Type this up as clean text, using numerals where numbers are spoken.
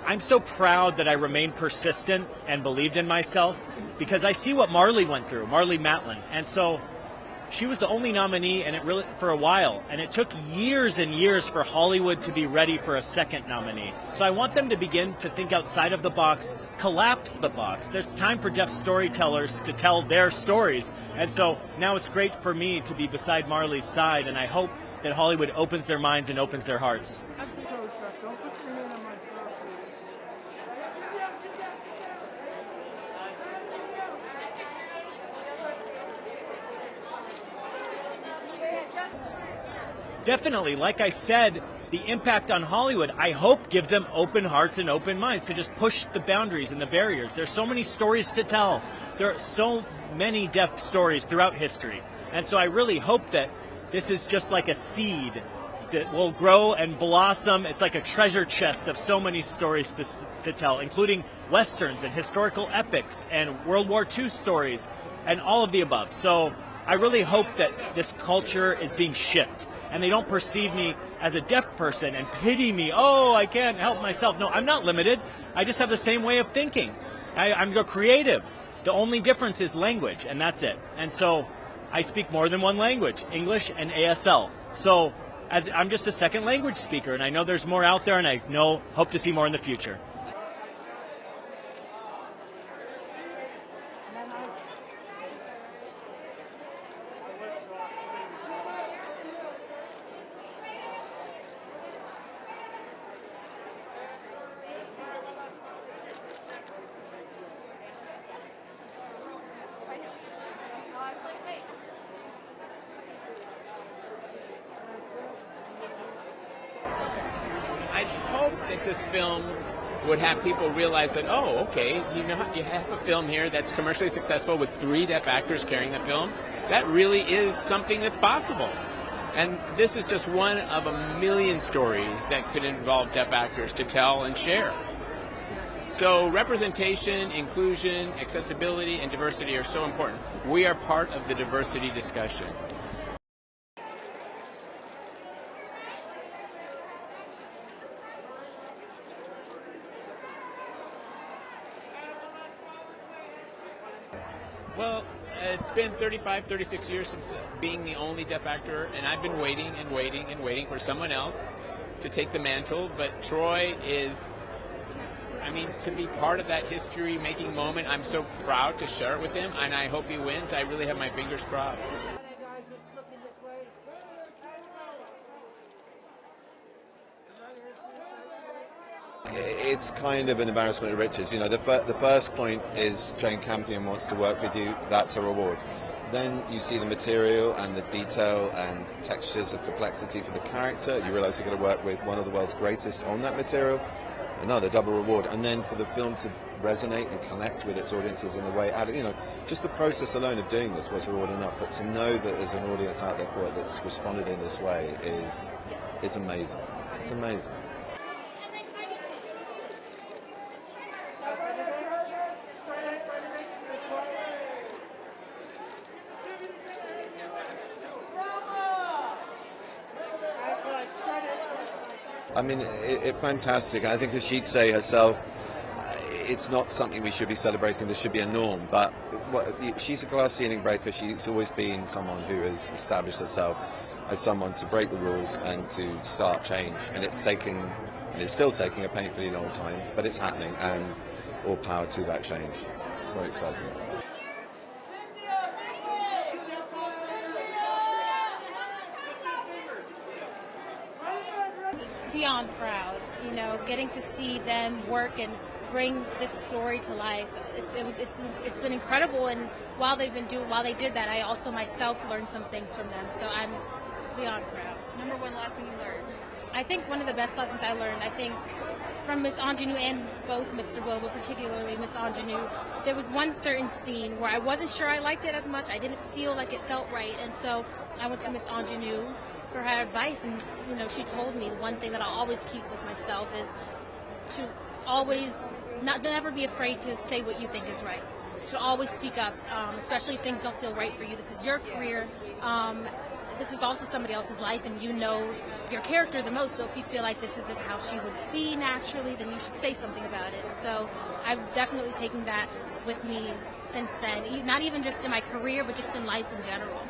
I'm so proud that I remained persistent and believed in myself, because I see what Marlee went through, Marlee Matlin. And so she was the only nominee, and it really for a while, and it took years and years for Hollywood to be ready for a second nominee. So I want them to begin to think outside of the box, collapse the box. There's time for deaf storytellers to tell their stories. And so now it's great for me to be beside Marlee's side, and I hope that Hollywood opens their minds and opens their hearts. Definitely, like I said, the impact on Hollywood, I hope, gives them open hearts and open minds to just push the boundaries and the barriers. There's so many stories to tell. There are so many deaf stories throughout history. And so I really hope that this is just like a seed that will grow and blossom. It's like a treasure chest of so many stories to tell, including Westerns and historical epics and World War II stories and all of the above. So I really hope that this culture is being shifted, and they don't perceive me as a deaf person and pity me. Oh, I can't help myself. No, I'm not limited. I just have the same way of thinking. I'm a creative. The only difference is language, and that's it. And so I speak more than one language, English and ASL. So I'm just a second language speaker, and I know there's more out there, and I hope to see more in the future. I hope that this film would have people realize that, oh, okay, you have a film here that's commercially successful with 3 deaf actors carrying the film. That really is something that's possible. And this is just one of a million stories that could involve deaf actors to tell and share. So representation, inclusion, accessibility, and diversity are so important. We are part of the diversity discussion. Well, it's been 36 years since being the only deaf actor, and I've been waiting and waiting and waiting for someone else to take the mantle. But Troy is, to be part of that history-making moment, I'm so proud to share it with him, and I hope he wins. I really have my fingers crossed. It's kind of an embarrassment of riches. The first point is Jane Campion wants to work with you. That's a reward. Then you see the material and the detail and textures of complexity for the character. You realize you're going to work with one of the world's greatest on that material. Another double reward. And then for the film to resonate and connect with its audiences in the way, just the process alone of doing this was reward enough. But to know that there's an audience out there for it that's responded in this way is amazing. It's amazing. It's fantastic. I think, as she'd say herself, it's not something we should be celebrating. This should be a norm. But she's a glass ceiling breaker. She's always been someone who has established herself as someone to break the rules and to start change. And it's still taking a painfully long time, but it's happening, and all power to that change. Very exciting. Beyond proud, getting to see them work and bring this story to life. It's been incredible, and while they did that, I also myself learned some things from them. So I'm beyond proud. Number one lesson you learned? I think one of the best lessons I learned, from Miss Ingenue and both Mr. Will, but particularly Miss Ingenue, there was one certain scene where I wasn't sure I liked it as much. I didn't feel like it felt right, and so I went to Miss Ingenue for her advice, and she told me the one thing that I'll always keep with myself is to always never be afraid to say what you think is right. You should always speak up, especially if things don't feel right for you. This is your career. this is also somebody else's life, and you know your character the most. So if you feel like this isn't how she would be naturally, then you should say something about it. So I've definitely taken that with me since then. Not even just in my career, but just in life in general.